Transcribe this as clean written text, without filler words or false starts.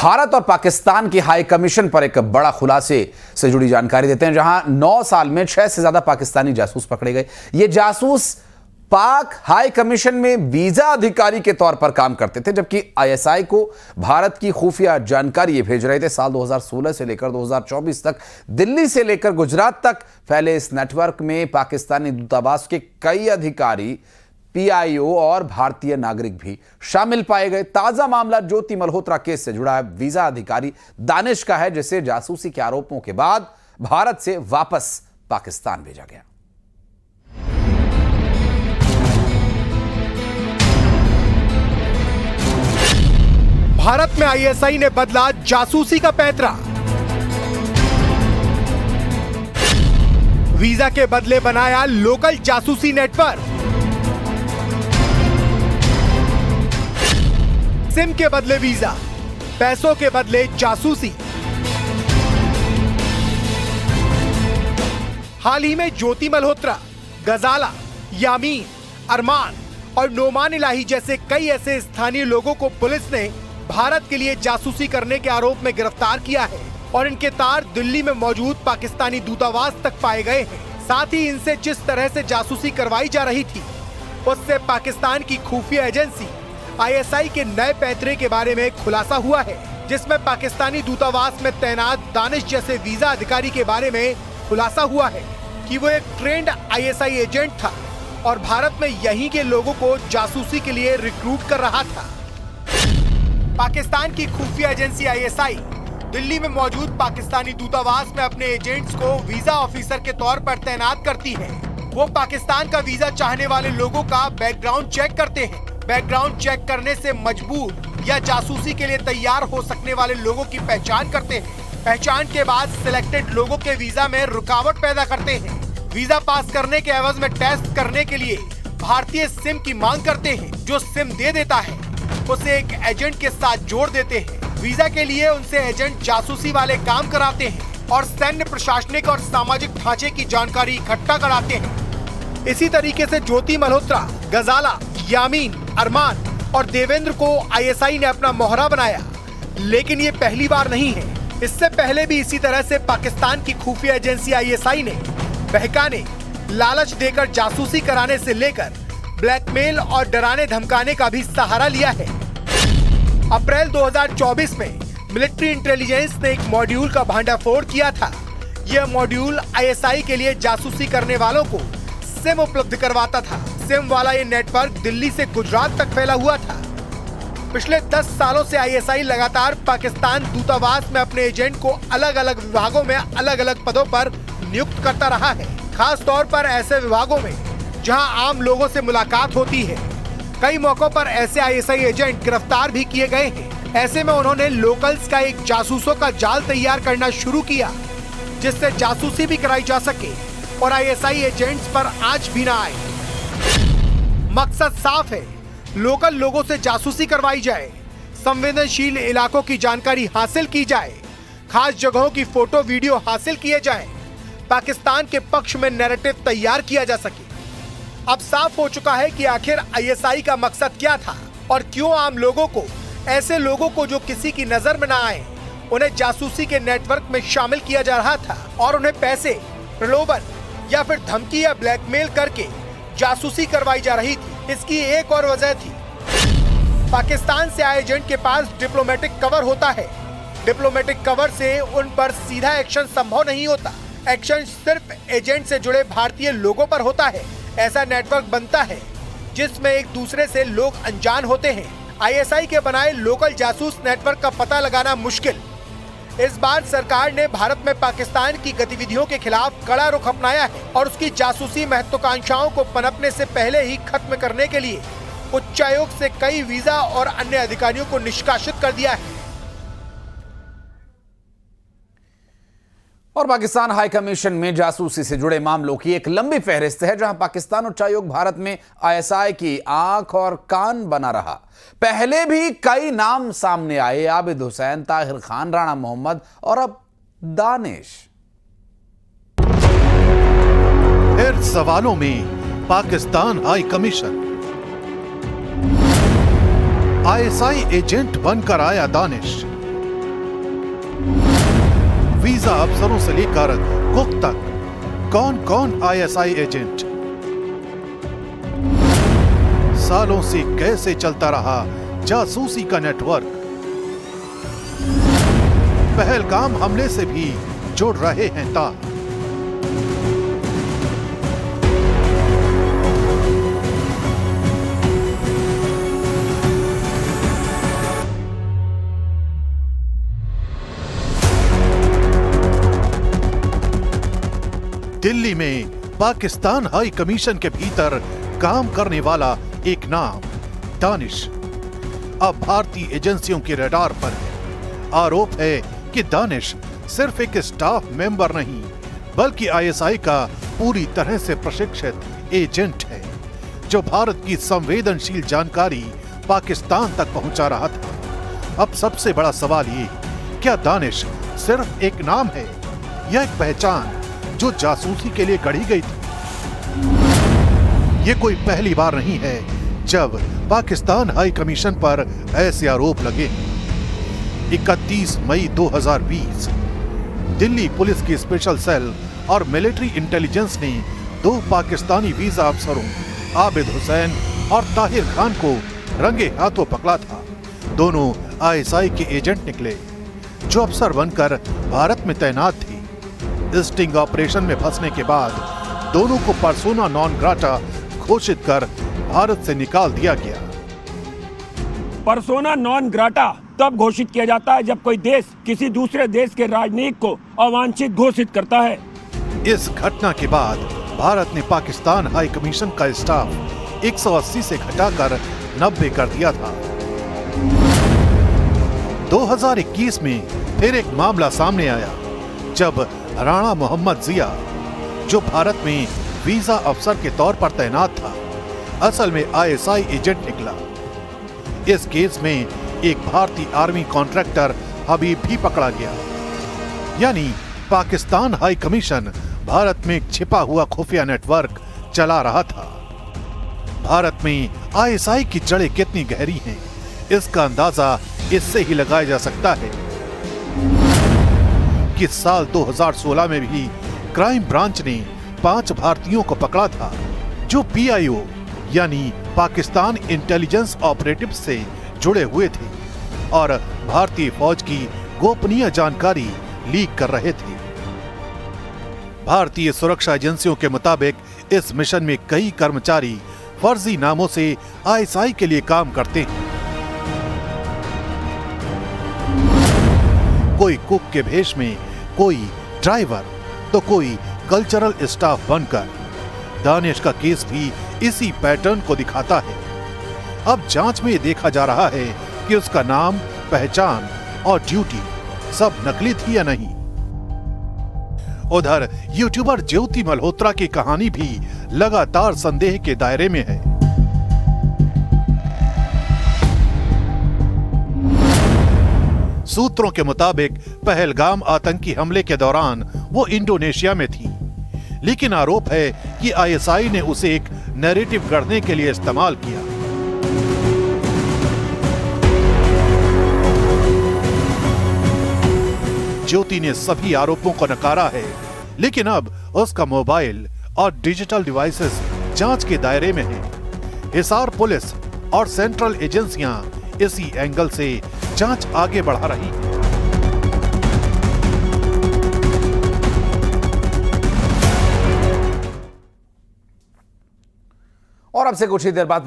भारत और पाकिस्तान की high commission पर एक बड़ा खुलासे से जुड़ी जानकारी देते हैं, जहां 9 साल में 6 से ज्यादा पाकिस्तानी जासूस पकड़े गए। ये जासूस पाक हाई कमीशन में वीजा अधिकारी के तौर पर काम करते थे, जबकि आईएसआई को भारत की खुफिया जानकारी ये भेज रहे थे। साल 2016 से लेकर 2024 तक दिल्ली से लेकर गुजरात तक फैले इस नेटवर्क में पाकिस्तानी दूतावास के कई अधिकारी, पीआईओ और भारतीय नागरिक भी शामिल पाए गए। ताजा मामला ज्योति मल्होत्रा केस से जुड़ा है। वीजा अधिकारी दानिश का है, जिसे जासूसी के आरोपों के बाद भारत से वापस पाकिस्तान भेजा गया। भारत में आईएसआई ने बदला जासूसी का पैंतरा। वीजा के बदले बनाया लोकल जासूसी नेटवर्क। सिम के बदले वीजा, पैसों के बदले जासूसी। हाल ही में ज्योति मल्होत्रा, गजाला, यामीन, अरमान और नोमान इलाही जैसे कई ऐसे स्थानीय लोगों को पुलिस ने भारत के लिए जासूसी करने के आरोप में गिरफ्तार किया है और इनके तार दिल्ली में मौजूद पाकिस्तानी दूतावास तक पाए गए हैं। साथ ही इनसे जिस तरह से जासूसी करवाई जा रही थी, उससे पाकिस्तान की खुफिया एजेंसी आईएसआई के नए पैंतरे के बारे में खुलासा हुआ है, जिसमें पाकिस्तानी दूतावास में तैनात दानिश जैसे वीजा अधिकारी के बारे में खुलासा हुआ है कि वो एक ट्रेंड आईएसआई एजेंट था और भारत में यहीं के लोगों को जासूसी के लिए रिक्रूट कर रहा था। पाकिस्तान की खुफिया एजेंसी आईएसआई दिल्ली में मौजूद पाकिस्तानी दूतावास में अपने एजेंट्स को वीजा ऑफिसर के तौर पर तैनात करती है। वो पाकिस्तान का वीजा चाहने वाले लोगों का बैकग्राउंड चेक करते हैं। बैकग्राउंड चेक करने से मजबूर या जासूसी के लिए तैयार हो सकने वाले लोगों की पहचान करते हैं। पहचान के बाद सिलेक्टेड लोगों के वीजा में रुकावट पैदा करते हैं। वीजा पास करने के एवज में टेस्ट करने के लिए भारतीय सिम की मांग करते हैं। जो सिम दे देता है उसे एक एजेंट के साथ जोड़ देते हैं। वीजा के लिए उनसे एजेंट जासूसी वाले काम कराते हैं और सैन्य, प्रशासनिक और सामाजिक ढांचे की जानकारी इकट्ठा कराते हैं। इसी तरीके से ज्योति मल्होत्रा, गजाला, यामीन, अरमान और देवेंद्र को आईएसआई ने अपना मोहरा बनाया। लेकिन ये पहली बार नहीं है। इससे पहले भी इसी तरह से पाकिस्तान की खुफिया एजेंसी आईएसआई ने बहकाने, लालच देकर जासूसी कराने से लेकर ब्लैकमेल और डराने धमकाने का भी सहारा लिया है। अप्रैल 2024 में मिलिट्री इंटेलिजेंस ने एक मॉड्यूल का भांडाफोड़ किया था। यह मॉड्यूल आईएसआई के लिए जासूसी करने वालों को सिम उपलब्ध करवाता था। सिम वाला ये नेटवर्क दिल्ली से गुजरात तक फैला हुआ था। पिछले 10 सालों से आईएसआई लगातार पाकिस्तान दूतावास में अपने एजेंट को अलग अलग विभागों में अलग अलग पदों पर नियुक्त करता रहा है, खास तौर पर ऐसे विभागों में जहां आम लोगों से मुलाकात होती है। कई मौकों पर ऐसे आईएसआई एजेंट गिरफ्तार भी किए गए हैं। ऐसे में उन्होंने लोकल्स का एक जासूसों का जाल तैयार करना शुरू किया, जिससे जासूसी भी कराई जा सके और आईएसआई एजेंट्स पर आंच भी ना आए। मकसद साफ है, लोकल लोगों से जासूसी करवाई जाए, संवेदनशील इलाकों की जानकारी हासिल की जाए, खास जगहों की फोटो वीडियो हासिल किए जाए, पाकिस्तान के पक्ष में नैरेटिव तैयार किया जा सके। अब साफ हो चुका है कि आखिर आईएसआई का मकसद क्या था और क्यों आम लोगों को, ऐसे लोगों को जो किसी की नजर में ना आए, उन्हें जासूसी के नेटवर्क में शामिल किया जा रहा था और उन्हें पैसे, प्रलोभन या फिर धमकी या ब्लैकमेल करके जासूसी करवाई जा रही थी। इसकी एक और वजह थी, पाकिस्तान से आए एजेंट के पास डिप्लोमेटिक कवर होता है। डिप्लोमेटिक कवर से उन पर सीधा एक्शन संभव नहीं होता। एक्शन सिर्फ एजेंट से जुड़े भारतीय लोगों पर होता है। ऐसा नेटवर्क बनता है जिसमें एक दूसरे से लोग अनजान होते हैं। आईएसआई के बनाए लोकल जासूस नेटवर्क का पता लगाना मुश्किल। इस बार सरकार ने भारत में पाकिस्तान की गतिविधियों के खिलाफ कड़ा रुख अपनाया है और उसकी जासूसी महत्वाकांक्षाओं को पनपने से पहले ही खत्म करने के लिए उच्चायोग से कई वीजा और अन्य अधिकारियों को निष्कासित कर दिया है। और पाकिस्तान हाई कमीशन में जासूसी से जुड़े मामलों की एक लंबी फहरिस्त है, जहां पाकिस्तान उच्चायोग भारत में आईएसआई की आंख और कान बना रहा। पहले भी कई नाम सामने आए, आबिद हुसैन, ताहिर खान, राणा मोहम्मद और अब दानिश। फिर सवालों में Pakistan high commission. ISI agent बनकर आया दानिश। वीजा अफसरों से लेकर कुक तक कौन कौन आईएसआई एजेंट, सालों से कैसे चलता रहा जासूसी का नेटवर्क, पहलगाम हमले से भी जुड़ रहे हैं तार। दिल्ली में पाकिस्तान हाई कमीशन के भीतर काम करने वाला एक नाम दानिश अब भारतीय एजेंसियों के रडार पर है। आरोप है कि दानिश सिर्फ एक स्टाफ मेंबर नहीं बल्कि आईएसआई का पूरी तरह से प्रशिक्षित एजेंट है, जो भारत की संवेदनशील जानकारी पाकिस्तान तक पहुंचा रहा था। अब सबसे बड़ा सवाल ये, क्या दानिश सिर्फ एक नाम है या एक पहचान जो जासूसी के लिए गढ़ी गई थी? ये कोई पहली बार नहीं है जब पाकिस्तान हाई कमीशन पर ऐसे आरोप लगे। 31 मई 2020 दिल्ली पुलिस की स्पेशल सेल और मिलिट्री इंटेलिजेंस ने 2 पाकिस्तानी वीजा अफसरों आबिद हुसैन और ताहिर खान को रंगे हाथों पकड़ा था। दोनों आईएसआई के एजेंट निकले जो अफसर बनकर भारत में तैनात थे। स्टिंग ऑपरेशन में फंसने के बाद दोनों को पर्सोना नॉन ग्राटा घोषित कर भारत से निकाल दिया गया। पर्सोना नॉन ग्राटा तब घोषित किया जाता है जब कोई देश किसी दूसरे देश के राजनयिक को अवांछित घोषित करता है। इस घटना के बाद भारत ने पाकिस्तान हाई कमीशन का स्टाफ 180 से घटाकर 90 कर दिया था। 2021 में फिर एक मामला सामने आया जब राणा मोहम्मद जिया, जो भारत में वीजा अफसर के तौर पर तैनात था, असल में आईएसआई एजेंट निकला। इस केस में एक भारतीय आर्मी कॉन्ट्रैक्टर हबीब भी पकड़ा गया। यानी पाकिस्तान हाई कमीशन भारत में एक छिपा हुआ खुफिया नेटवर्क चला रहा था। भारत में आईएसआई की जड़ें कितनी गहरी हैं, इसका अंदाजा इससे ही लगाया जा सकता है कि साल 2016 में भी क्राइम ब्रांच ने 5 भारतीयों को पकड़ा था जो पीआईओ यानी पाकिस्तान इंटेलिजेंस ऑपरेटिव से जुड़े हुए थे और भारतीय फौज की गोपनीय जानकारी लीक कर रहे थे। भारतीय सुरक्षा एजेंसियों के मुताबिक इस मिशन में कई कर्मचारी फर्जी नामों से आईएसआई के लिए काम करते हैं। कोई कुक के भेष में, कोई ड्राइवर तो कोई कल्चरल स्टाफ बनकर। दानिश का केस भी इसी पैटर्न को दिखाता है। अब जांच में देखा जा रहा है कि उसका नाम, पहचान और ड्यूटी सब नकली थी या नहीं। उधर यूट्यूबर ज्योति मल्होत्रा की कहानी भी लगातार संदेह के दायरे में है। सूत्रों के मुताबिक पहलगाम आतंकी हमले के दौरान वो इंडोनेशिया में थी, लेकिन आरोप है कि आईएसआई ने उसे एक नैरेटिव गढ़ने के लिए इस्तेमाल किया। ज्योति ने सभी आरोपों को नकारा है, लेकिन अब उसका मोबाइल और डिजिटल डिवाइसेस जांच के दायरे में हैं। हिसार पुलिस और सेंट्रल एजेंसियां इसी एंगल से जांच आगे बढ़ा रही है। और अब से कुछ ही देर बाद